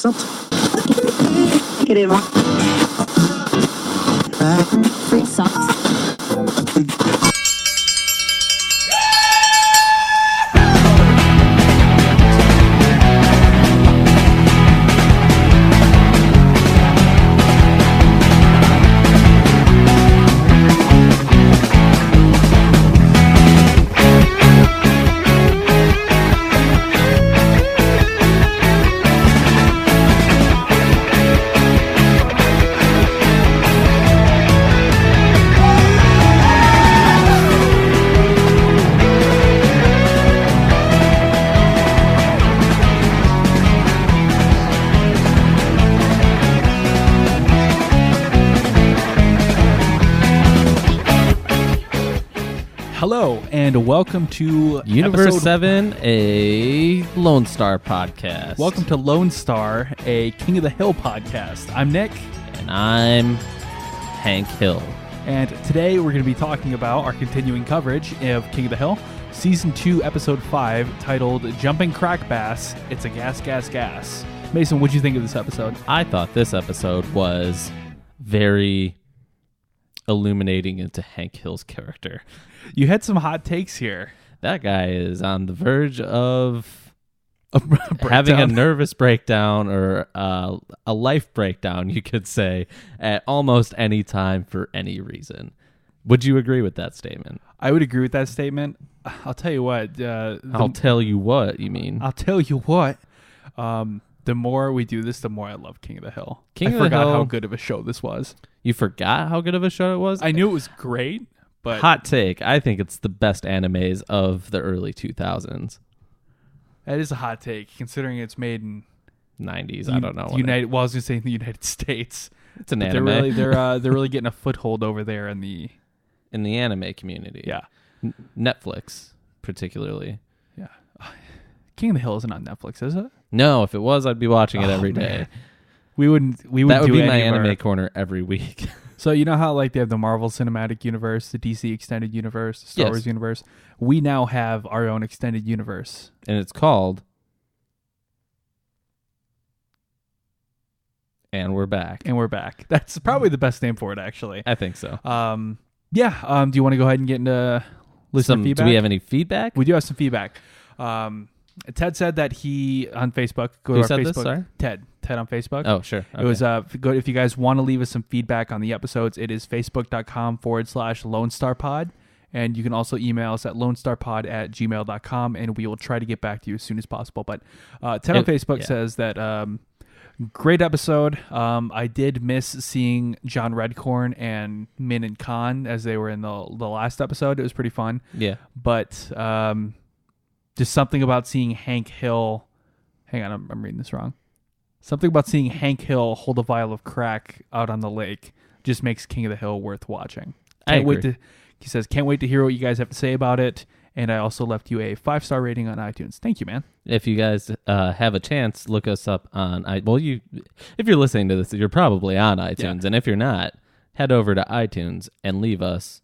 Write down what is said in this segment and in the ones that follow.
Free socks. Hello, and welcome to Universe 7, a Lone Star podcast. Welcome to Lone Star, a King of the Hill podcast. I'm Nick. And I'm Hank Hill. And today we're going to be talking about our continuing coverage of King of the Hill, Season 2, Episode 5, titled Jumping Crack Bass, It's a Gas, Gas, Gas. Mason, what'd you think of this episode? I thought this episode was very illuminating into Hank Hill's character. You had some hot takes here. That guy is on the verge of having a nervous breakdown or a life breakdown, you could say, at almost any time for any reason. Would you agree with that statement? I would agree with that statement. I'll tell you what. I'll tell you what, you mean? I'll tell you what. The more we do this, the more I love King of the Hill. I Hill, forgot how good of a show this was. You forgot how good of a show it was? I knew it was great, but... Hot take. I think it's the best animes of the early 2000s. That is a hot take, considering it's made in... 90s, I don't know. I was going to say in the United States. It's an but anime. They're really getting a foothold over there in the... In the anime community. Yeah. Netflix, particularly. Yeah. King of the Hill isn't on Netflix, is it? No, if it was, I'd be watching it every day. We would That would do be my anime corner every week. So you know how like they have the Marvel Cinematic Universe, the DC Extended Universe, the Star Wars Universe? We now have our own extended universe. And it's called... And We're Back. And we're back. That's probably the best name for it, actually. I think so. Do you want to go ahead and get into listener feedback? Do we have any feedback? We do have some feedback. Ted said that he on Facebook. Go Who to our said Facebook. this? Sorry? Ted on Facebook. Oh, sure. Okay. It was good. If you guys want to leave us some feedback on the episodes, it is facebook.com/Lone Star Pod. And you can also email us at lonestarpod@gmail.com, and we will try to get back to you as soon as possible. But Ted on Facebook says that great episode. I did miss seeing John Redcorn and Min and Khan as they were in the last episode. It was pretty fun. Yeah. But just something about seeing Hank Hill. Hang on, I'm reading this wrong. Something about seeing Hank Hill hold a vial of crack out on the lake just makes King of the Hill worth watching. I agree. He says, can't wait to hear what you guys have to say about it. And I also left you a 5-star rating on iTunes. Thank you, man. If you guys have a chance, look us up on... if you're listening to this, you're probably on iTunes. Yeah. And if you're not, head over to iTunes and leave us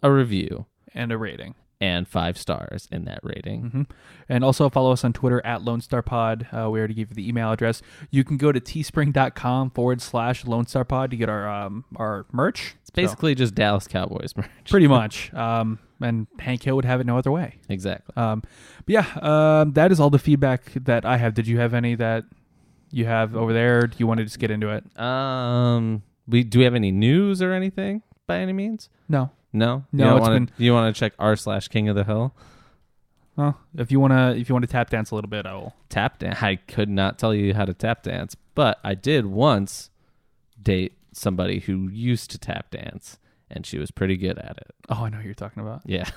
a review. And a rating. And 5 stars in that rating. Mm-hmm. And also follow us on Twitter at Lone Star Pod. We already gave you the email address. You can go to teespring.com/Lone Star Pod to get our merch. It's basically just Dallas Cowboys merch. Pretty much. And Hank Hill would have it no other way. Exactly. That is all the feedback that I have. Did you have any that you have over there? Do you want to just get into it? Do we have any news or anything by any means? No. No. You want to check r/King of the Hill? Well, if you want to tap dance a little bit, I will. Tap dance. I could not tell you how to tap dance, but I did once date somebody who used to tap dance, and she was pretty good at it. Oh, I know who you're talking about. Yeah.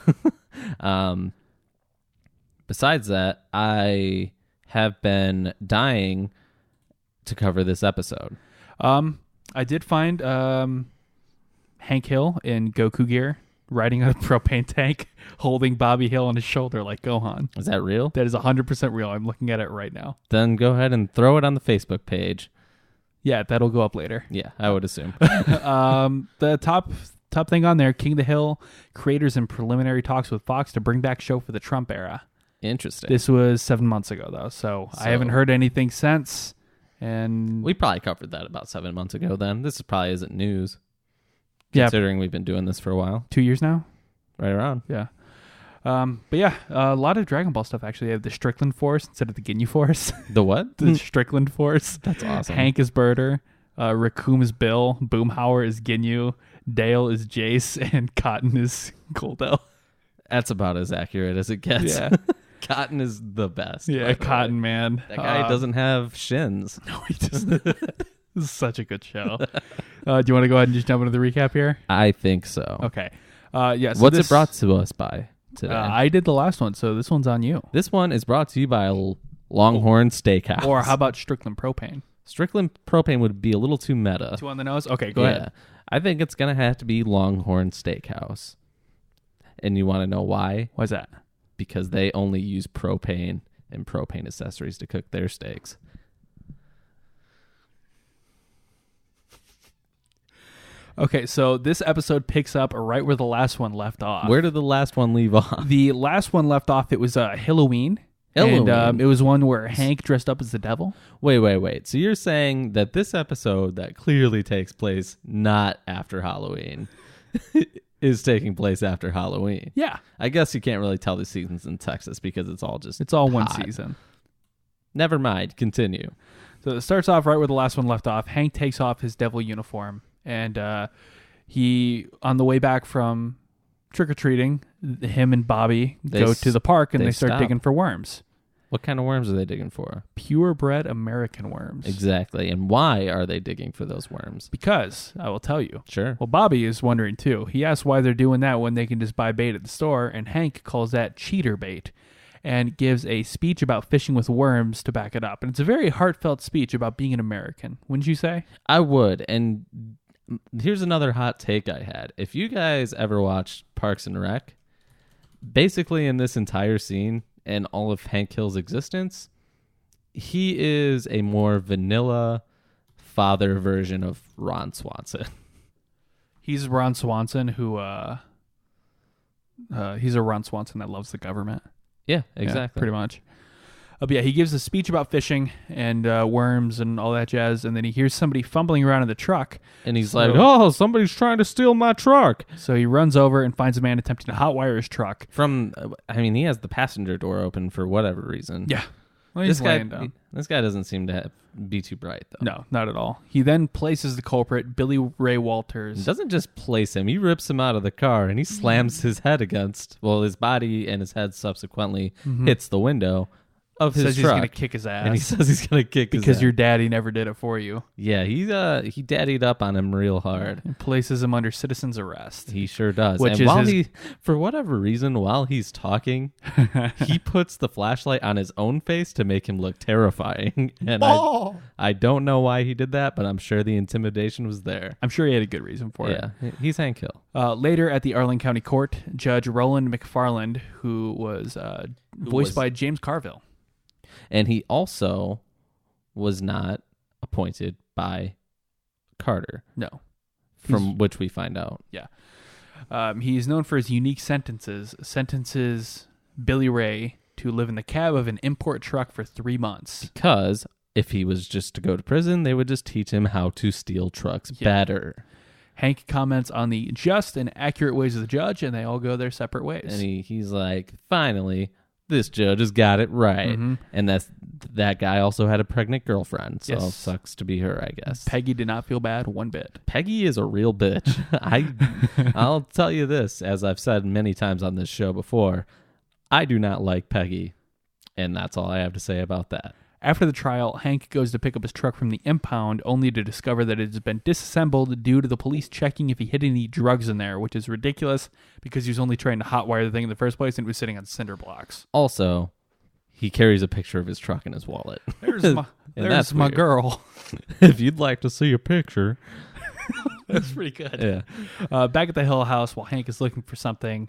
Besides that, I have been dying to cover this episode. I did find Hank Hill in Goku gear riding on a propane tank holding Bobby Hill on his shoulder like Gohan. Is that real? That is 100% real. I'm looking at it right now. Then go ahead and throw it on the Facebook page. Yeah, that'll go up later. Yeah, I would assume. The top thing on there, King of the Hill, creators in preliminary talks with Fox to bring back show for the Trump era. Interesting. This was 7 months ago, though, so I haven't heard anything since. And we probably covered that about 7 months ago then. This probably isn't news. Yeah. Considering we've been doing this for a while. 2 years now? Right around. Yeah. But yeah, a lot of Dragon Ball stuff actually. They have the Strickland Force instead of the Ginyu Force. The what? The Strickland Force. That's awesome. Hank is Birder. Raccoon is Bill. Boomhauer is Ginyu. Dale is Jace. And Cotton is Goldell. That's about as accurate as it gets. Yeah. Cotton is the best. Yeah, Cotton, man. That guy doesn't have shins. No, he doesn't. This is such a good show. Do you want to go ahead and just jump into the recap here? I think so. Okay. Yeah. So What's it brought to us by today? I did the last one, so this one's on you. This one is brought to you by Longhorn Steakhouse. Or how about Strickland Propane? Strickland Propane would be a little too meta. Too on the nose? Okay, go ahead. I think it's going to have to be Longhorn Steakhouse. And you want to know why? Why's that? Because they only use propane and propane accessories to cook their steaks. Okay, so this episode picks up right where the last one left off. Where did the last one leave off? The last one left off, it was Halloween. And it was one where Hank dressed up as the devil. Wait. So you're saying that this episode that clearly takes place not after Halloween is taking place after Halloween? Yeah. I guess you can't really tell the seasons in Texas because it's all one hot. season. Never mind. Continue. So it starts off right where the last one left off. Hank takes off his devil uniform, and he, on the way back from trick-or-treating, him and Bobby go to the park, and they start digging for worms. What kind of worms are they digging for? Purebred American worms. Exactly. And why are they digging for those worms? Because, I will tell you. Sure. Well, Bobby is wondering too. He asks why they're doing that when they can just buy bait at the store, and Hank calls that cheater bait and gives a speech about fishing with worms to back it up. And it's a very heartfelt speech about being an American, wouldn't you say? I would. And here's another hot take I had. If you guys ever watched Parks and Rec, basically in this entire scene and all of Hank Hill's existence, he is a more vanilla father version of Ron Swanson. He's Ron Swanson who he's a Ron Swanson that loves the government. Yeah, exactly. Yeah, pretty much. But yeah, he gives a speech about fishing and worms and all that jazz, and then he hears somebody fumbling around in the truck. And he's like, oh, somebody's trying to steal my truck. So he runs over and finds a man attempting to hotwire his truck. He has the passenger door open for whatever reason. Yeah. Well, he's laying down. This guy doesn't seem to be too bright, though. No, not at all. He then places the culprit, Billy Ray Walters. He doesn't just place him. He rips him out of the car, and he slams his head against, his body and his head subsequently hits the window of his truck. Says he's going to kick his ass. And he says he's going to kick his ass. Because your daddy never did it for you. Yeah, he daddied up on him real hard. And places him under citizen's arrest. He sure does. Which and is for whatever reason, while he's talking, he puts the flashlight on his own face to make him look terrifying. And I don't know why he did that, but I'm sure the intimidation was there. I'm sure he had a good reason for it. Yeah, he's Hank Hill. Later at the Arlen County Court, Judge Roland McFarland, who was voiced by James Carville. And he also was not appointed by Carter. No. From which we find out. Yeah. He is known for his unique sentences Billy Ray to live in the cab of an import truck for 3 months. Because if he was just to go to prison, they would just teach him how to steal trucks better. Hank comments on the just and accurate ways of the judge, and they all go their separate ways. And he's like, finally, this judge has got it right. Mm-hmm. And that guy also had a pregnant girlfriend, so it sucks to be her, I guess. Peggy did not feel bad one bit. Peggy is a real bitch. I'll tell you this, as I've said many times on this show before, I do not like Peggy, and that's all I have to say about that. After the trial, Hank goes to pick up his truck from the impound, only to discover that it has been disassembled due to the police checking if he hid any drugs in there, which is ridiculous because he was only trying to hotwire the thing in the first place and it was sitting on cinder blocks. Also, he carries a picture of his truck in his wallet. There's my girl. If you'd like to see a picture. That's pretty good. Yeah. Back at the Hill House, while Hank is looking for something,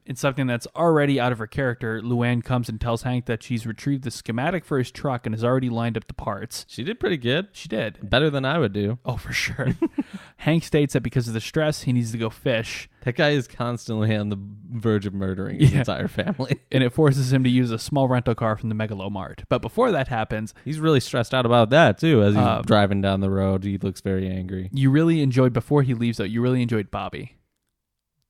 In something that's already out of her character, Luann comes and tells Hank that she's retrieved the schematic for his truck and has already lined up the parts. She did pretty good. She did. Better than I would do. Oh, for sure. Hank states that because of the stress, he needs to go fish. That guy is constantly on the verge of murdering his entire family. And it forces him to use a small rental car from the Megalomart. But before that happens... He's really stressed out about that, too. As he's driving down the road, he looks very angry. You really enjoyed, before he leaves, though, you really enjoyed Bobby.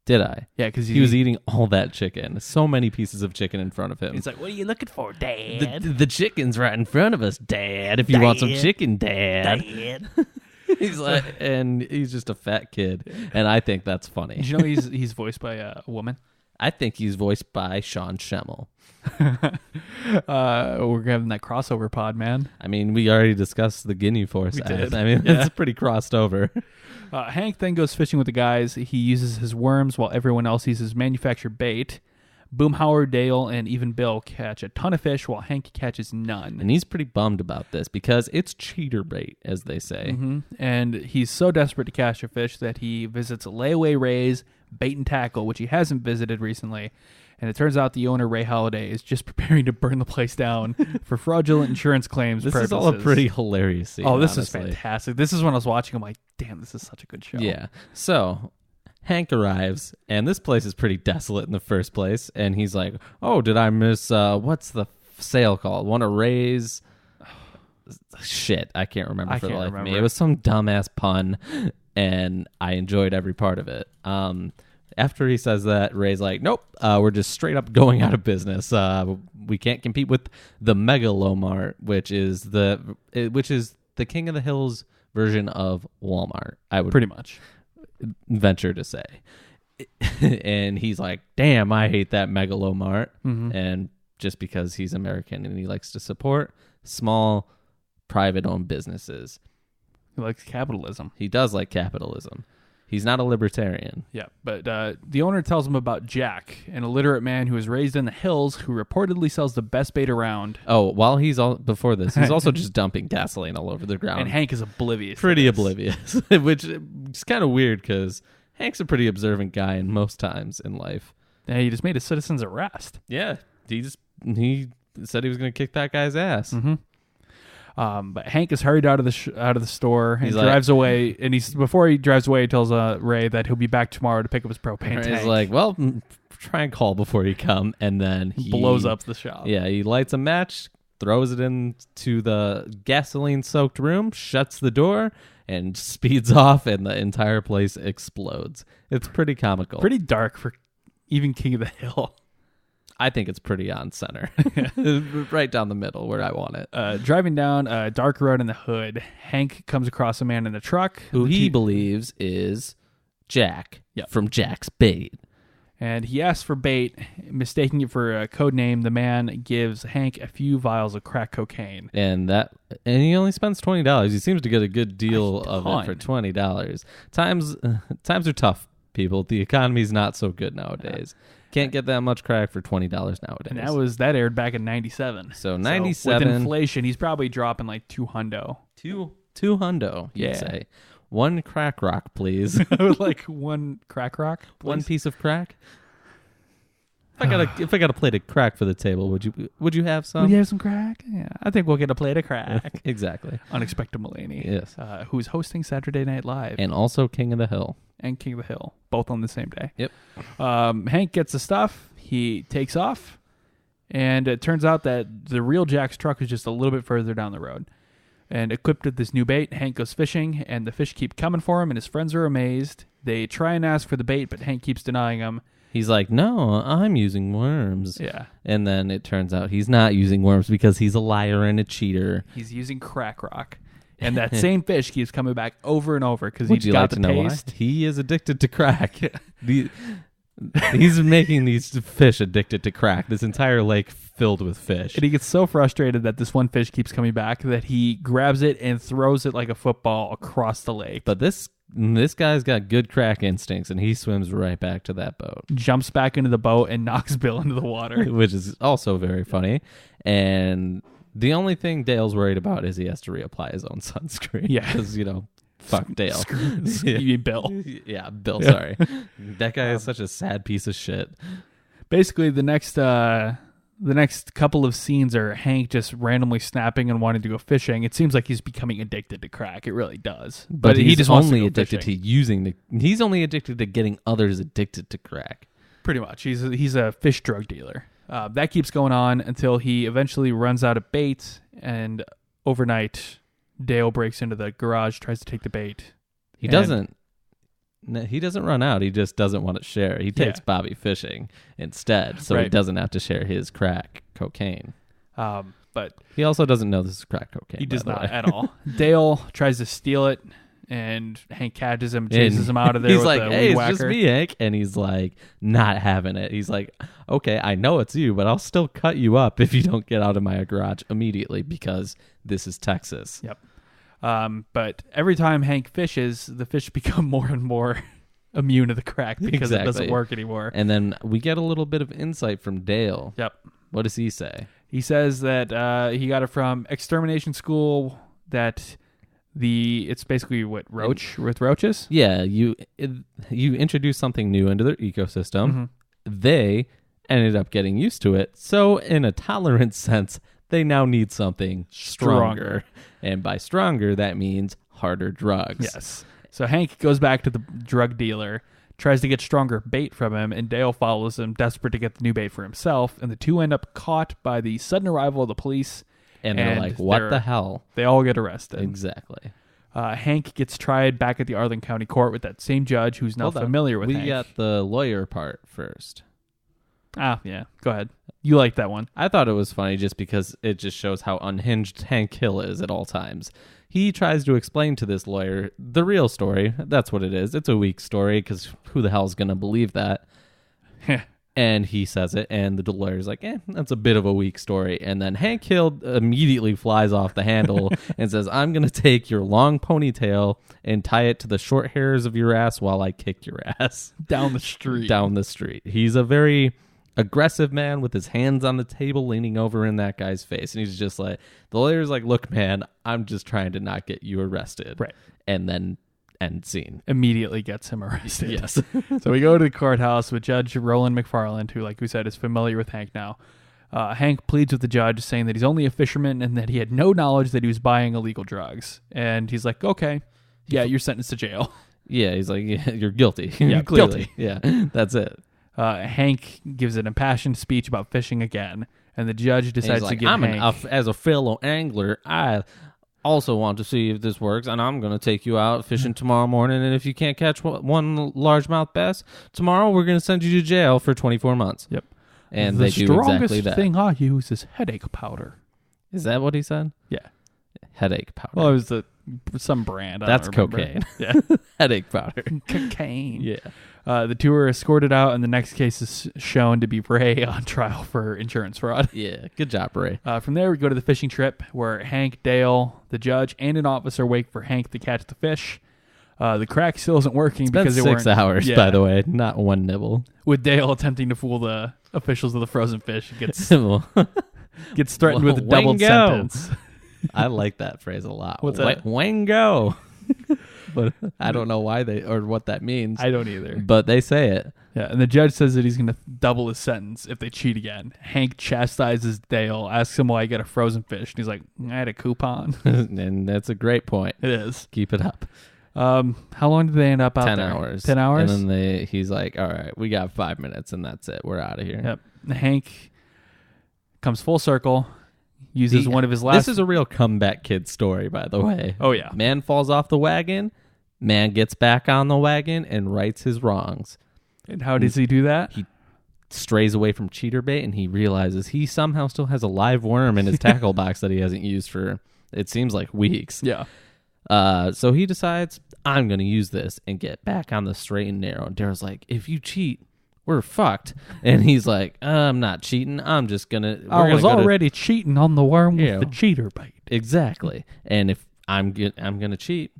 Did I? Yeah, because he was eating all that chicken. So many pieces of chicken in front of him. He's like, what are you looking for, Dad? The chicken's right in front of us, Dad. If you want some chicken, Dad. He's like, and he's just a fat kid, and I think that's funny. Did you know he's voiced by a woman? I think he's voiced by Sean Schemmel. We're having that crossover pod, man. I mean, we already discussed the Guinea Force. I mean, it's pretty crossed over. Hank then goes fishing with the guys. He uses his worms while everyone else uses manufactured bait. Boomhauer, Dale, and even Bill catch a ton of fish while Hank catches none. And he's pretty bummed about this because it's cheater bait, as they say. Mm-hmm. And he's so desperate to catch a fish that he visits Layaway Ray's Bait and Tackle, which he hasn't visited recently. And it turns out the owner, Ray Holiday, is just preparing to burn the place down for fraudulent insurance claims purposes. Is all a pretty hilarious scene. Oh, this honestly. is fantastic. This is when I was watching, I'm like, damn, this is such a good show. Yeah. So Hank arrives, and this place is pretty desolate in the first place. And he's like, oh, did I miss, what's the sale called? One of Ray's... Shit, I can't remember for the life of me. It was some dumbass pun, and I enjoyed every part of it. After he says that, Ray's like, nope, we're just straight up going out of business. We can't compete with the Megalomart, which is the King of the Hills version of Walmart, I would pretty much venture to say. And he's like, damn, I hate that Megalomart. Mm-hmm. And just because he's American and he likes to support small private-owned businesses. He likes capitalism. He does like capitalism. He's not a libertarian. Yeah, but the owner tells him about Jack, an illiterate man who was raised in the hills who reportedly sells the best bait around. Oh, while before this, he's also just dumping gasoline all over the ground. And Hank is oblivious. Pretty oblivious, which is kind of weird because Hank's a pretty observant guy in most times in life. Yeah, he just made a citizen's arrest. Yeah, he said he was going to kick that guy's ass. Mm-hmm. But Hank is hurried out of the store and drives away. And before he drives away, he tells Ray that he'll be back tomorrow to pick up his propane tank. He's like, well, try and call before you come. And then he blows up the shop. Yeah, he lights a match, throws it into the gasoline-soaked room, shuts the door, and speeds off, and the entire place explodes. It's pretty comical. Pretty dark for even King of the Hill. I think it's pretty on center. Right down the middle where I want it. Driving down a dark road in the hood, Hank comes across a man in a truck who he believes is Jack from Jack's Bait. And he asks for bait, mistaking it for a code name. The man gives Hank a few vials of crack cocaine. And he only spends $20. He seems to get a good deal of it for $20. Times are tough, people. The economy's not so good nowadays. Can't get that much crack for $20 nowadays. And that aired back in 97. So 97. With inflation, he's probably dropping like $200. Two hundo, you'd say. One crack rock, please. Like one crack rock, please? One piece of crack. If I got a plate of crack for the table, would you have some? Would you have some crack? Yeah, I think we'll get a plate of crack. Exactly. Unexpected Mulaney. Yes. Who's hosting Saturday Night Live. And also King of the Hill. And King of the Hill, both on the same day. Yep. Hank gets the stuff. He takes off. And it turns out that the real Jack's truck is just a little bit further down the road. And equipped with this new bait, Hank goes fishing, and the fish keep coming for him, and his friends are amazed. They try and ask for the bait, but Hank keeps denying them. He's like, no, I'm using worms. Yeah. And then it turns out he's not using worms because he's a liar and a cheater. He's using crack rock. And that same fish keeps coming back over and over because he's got the taste. He is addicted to crack. He's making these fish addicted to crack. This entire lake filled with fish. And he gets so frustrated that this one fish keeps coming back that he grabs it and throws it like a football across the lake. But this guy's got good crack instincts, and he swims right back to that boat. Jumps back into the boat and knocks Bill into the water. Which is also very funny. And the only thing Dale's worried about is he has to reapply his own sunscreen. Yeah. Because, fuck Dale. You mean Bill. Yeah, Bill, sorry. That guy is such a sad piece of shit. Basically, the next couple of scenes are Hank just randomly snapping and wanting to go fishing. It seems like he's becoming addicted to crack. It really does. But he just wants to only go addicted fishing. to he's only addicted to getting others addicted to crack. Pretty much. He's a fish drug dealer. That keeps going on until he eventually runs out of bait, and overnight, Dale breaks into the garage, tries to take the bait. He doesn't run out. He just doesn't want to share. He takes Bobby fishing instead, so he doesn't have to share his crack cocaine. But he also doesn't know this is crack cocaine. He does not at all. Dale tries to steal it, and Hank catches him, chases him out of there. He's with like, a "Hey, weed it's whacker. just me, Hank," and he's like, not having it. He's like, "Okay, I know it's you, but I'll still cut you up if you don't get out of my garage immediately because this is Texas." Yep. But every time Hank fishes, the fish become more and more immune to the crack because it doesn't work anymore. And then we get a little bit of insight from Dale. Yep. What does he say? He says that he got it from extermination school, that it's basically with roaches? Yeah, you introduce something new into their ecosystem. Mm-hmm. They ended up getting used to it. So in a tolerance sense, they now need something stronger. And by stronger, that means harder drugs. Yes. So Hank goes back to the drug dealer, tries to get stronger bait from him, and Dale follows him, desperate to get the new bait for himself. And the two end up caught by the sudden arrival of the police. And they're like, what the hell? They all get arrested. Exactly. Hank gets tried back at the Arlen County Court with that same judge who's now familiar with Hank. We got the lawyer part first. Yeah. Go ahead. You like that one. I thought it was funny just because it just shows how unhinged Hank Hill is at all times. He tries to explain to this lawyer the real story. That's what it is. It's a weak story because who the hell is going to believe that? And he says it, and the lawyer's like, that's a bit of a weak story. And then Hank Hill immediately flies off the handle and says, I'm going to take your long ponytail and tie it to the short hairs of your ass while I kick your ass. Down the street. Down the street. He's a very aggressive man with his hands on the table leaning over in that guy's face. And he's just like, the lawyer's like, look, man, I'm just trying to not get you arrested. Right. And then end scene. Immediately gets him arrested. Yes. So we go to the courthouse with Judge Roland McFarland, who, like we said, is familiar with Hank now. Hank pleads with the judge, saying that he's only a fisherman and that he had no knowledge that he was buying illegal drugs. And he's like, okay, yeah, you're sentenced to jail. Yeah, he's like, yeah, you're guilty. Yeah, clearly. guilty. Yeah, that's it. Hank gives an impassioned speech about fishing again, and the judge decides to give Hank... as a fellow angler, I also want to see if this works, and I'm going to take you out fishing tomorrow morning, and if you can't catch one largemouth bass, tomorrow we're going to send you to jail for 24 months. Yep. And they do exactly that. The strongest thing I use is headache powder. Is that what he said? Yeah. Headache powder. Well, it was some brand. That's cocaine. Yeah. Headache powder. Cocaine. Yeah. The two are escorted out, and the next case is shown to be Ray on trial for insurance fraud. Yeah, good job, Ray. From there, we go to the fishing trip, where Hank, Dale, the judge, and an officer wait for Hank to catch the fish. The crack still isn't working because it weren't 6 hours, by the way, not one nibble. With Dale attempting to fool the officials of the frozen fish, gets threatened with a doubled sentence. I like that phrase a lot. What's that? Wango. But I don't know why or what that means. I don't either. But they say it. Yeah, and the judge says that he's going to double his sentence if they cheat again. Hank chastises Dale, asks him why he got a frozen fish, and he's like, I had a coupon. And that's a great point. It is. Keep it up. How long did they end up out 10 there? hours. 10 hours? And then he's like, all right, we got 5 minutes, and that's it. We're out of here. Yep. Hank comes full circle, uses one of his last... This is a real comeback kid story, by the way. Oh, yeah. Man falls off the wagon, man gets back on the wagon and rights his wrongs. And how does he do that? He strays away from cheater bait, and he realizes he somehow still has a live worm in his tackle box that he hasn't used for, it seems like, weeks. Yeah. So he decides, I'm going to use this and get back on the straight and narrow. And Daryl's like, if you cheat, we're fucked. And he's like, I'm not cheating. I'm just going to... I was already cheating on the worm with the cheater bait. Exactly. And if I'm going to cheat,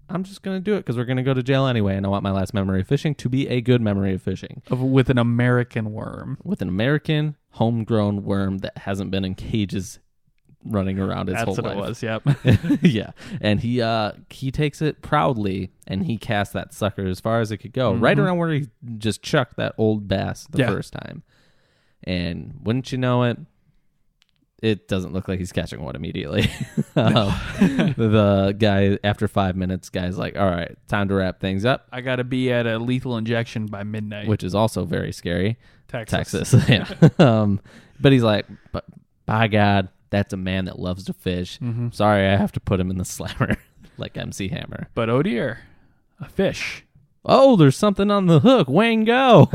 I'm just going to do it because we're going to go to jail anyway. And I want my last memory of fishing to be a good memory of fishing. With an American worm. With an American homegrown worm that hasn't been in cages running around his whole life. That's what it was, yep. Yeah. And he takes it proudly, and he casts that sucker as far as it could go, right around where he just chucked that old bass the first time. And wouldn't you know it, it doesn't look like he's catching one immediately. The guy, after 5 minutes, guy's like, all right, time to wrap things up. I got to be at a lethal injection by midnight. Which is also very scary. Texas. Yeah. But he's like, but by God, that's a man that loves to fish. Mm-hmm. Sorry, I have to put him in the slammer like MC Hammer. But oh dear, a fish. Oh, there's something on the hook. Wango.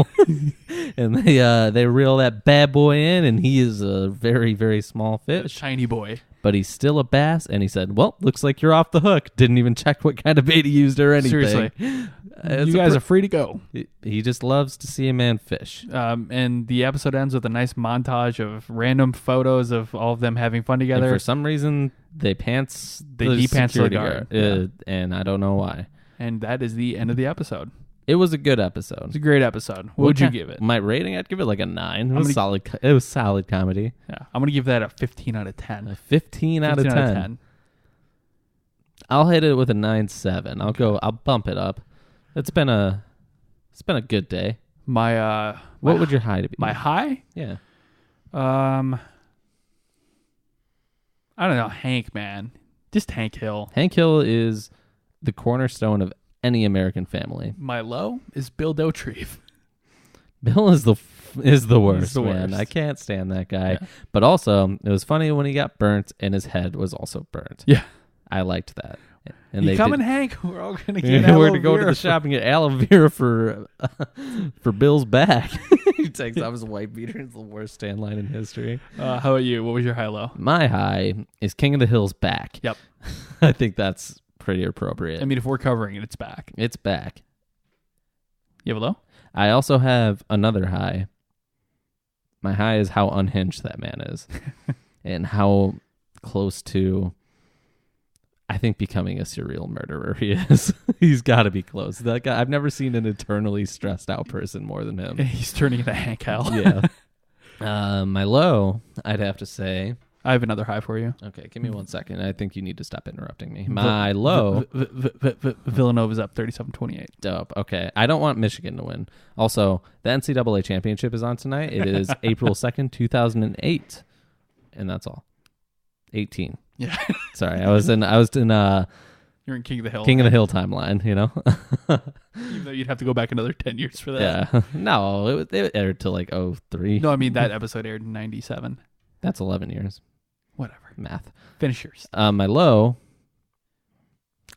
And they reel that bad boy in, and he is a very, very small A fish. tiny boy. But he's still a bass, and he said, well, looks like you're off the hook. Didn't even check what kind of bait he used or anything. Seriously. You guys are free to go. He just loves to see a man fish. And the episode ends with a nice montage of random photos of all of them having fun together. And for some reason, they de-pants the guard. And I don't know why. And that is the end of the episode. It was a good episode. It's a great episode. What would you give it? My rating, I'd give it like a 9. It was solid. It was solid comedy. Yeah, I'm gonna give that a 15 out of 10. A 15 out of 10. I'll hit it with a 9.7. I'll bump it up. It's been a good day. What would your high to be? My high? Yeah. I don't know. Hank, man. Just Hank Hill. Hank Hill is the cornerstone of any American family. My low is Bill Dauterive. Bill is the worst, He's the man. worst. I can't stand that guy. Yeah. But also, it was funny when he got burnt and his head was also burnt. Yeah. I liked that. And You coming, Hank? We're all gonna get we're to go to the shop and get aloe vera for Bill's back. He takes off his white beater. It's the worst stand line in history. How about you? What was your high low? My high is King of the Hill's back. Yep. I think that's pretty appropriate. I mean, if we're covering it, it's back. It's back. You have a low? I also have another high. My high is how unhinged that man is. And how close to, I think, becoming a serial murderer he is. He's got to be close. That guy, I've never seen an eternally stressed out person more than him. He's turning into Hank Hill. Yeah. My low, I'd have to say. I have another high for you. Okay, give me 1 second. I think you need to stop interrupting me. My low. Villanova's up 37-28. Dope. Okay. I don't want Michigan to win. Also, the NCAA championship is on tonight. It is April 2nd, 2008. And that's all. 18. Yeah. Sorry. I was in You're in King of the Hill. King of the Hill timeline, you know? Even though you'd have to go back another 10 years for that. Yeah. No, it aired to like 03. No, I mean that episode aired in 97. That's 11 years. Whatever. Math. Finish yours. My low,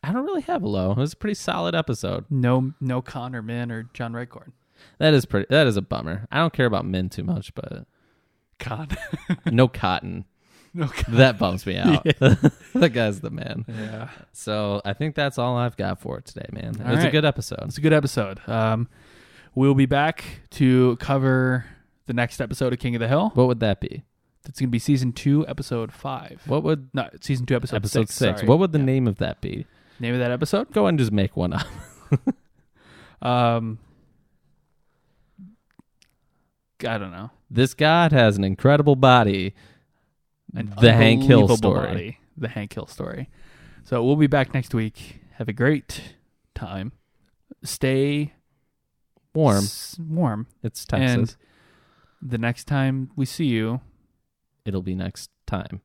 I don't really have a low. It was a pretty solid episode. No Connor Min or John Redcorn. That is a bummer. I don't care about Min too much, but no Cotton. No Cotton. That bumps me out. Yeah. That guy's the man. Yeah. So I think that's all I've got for it today, man. It All was a right. good episode. It's a good episode. We'll be back to cover the next episode of King of the Hill. What would that be? It's going to be season 2, episode 5. No, season 2, episode 6. Sorry. What would the name of that be? Name of that episode? Go and just make one up. I don't know. This god has an incredible body. An The Hank Hill unbelievable story. body. The Hank Hill story. So we'll be back next week. Have a great time. Stay Warm. Warm. It's Texas. And the next time we see you, It'll be next time.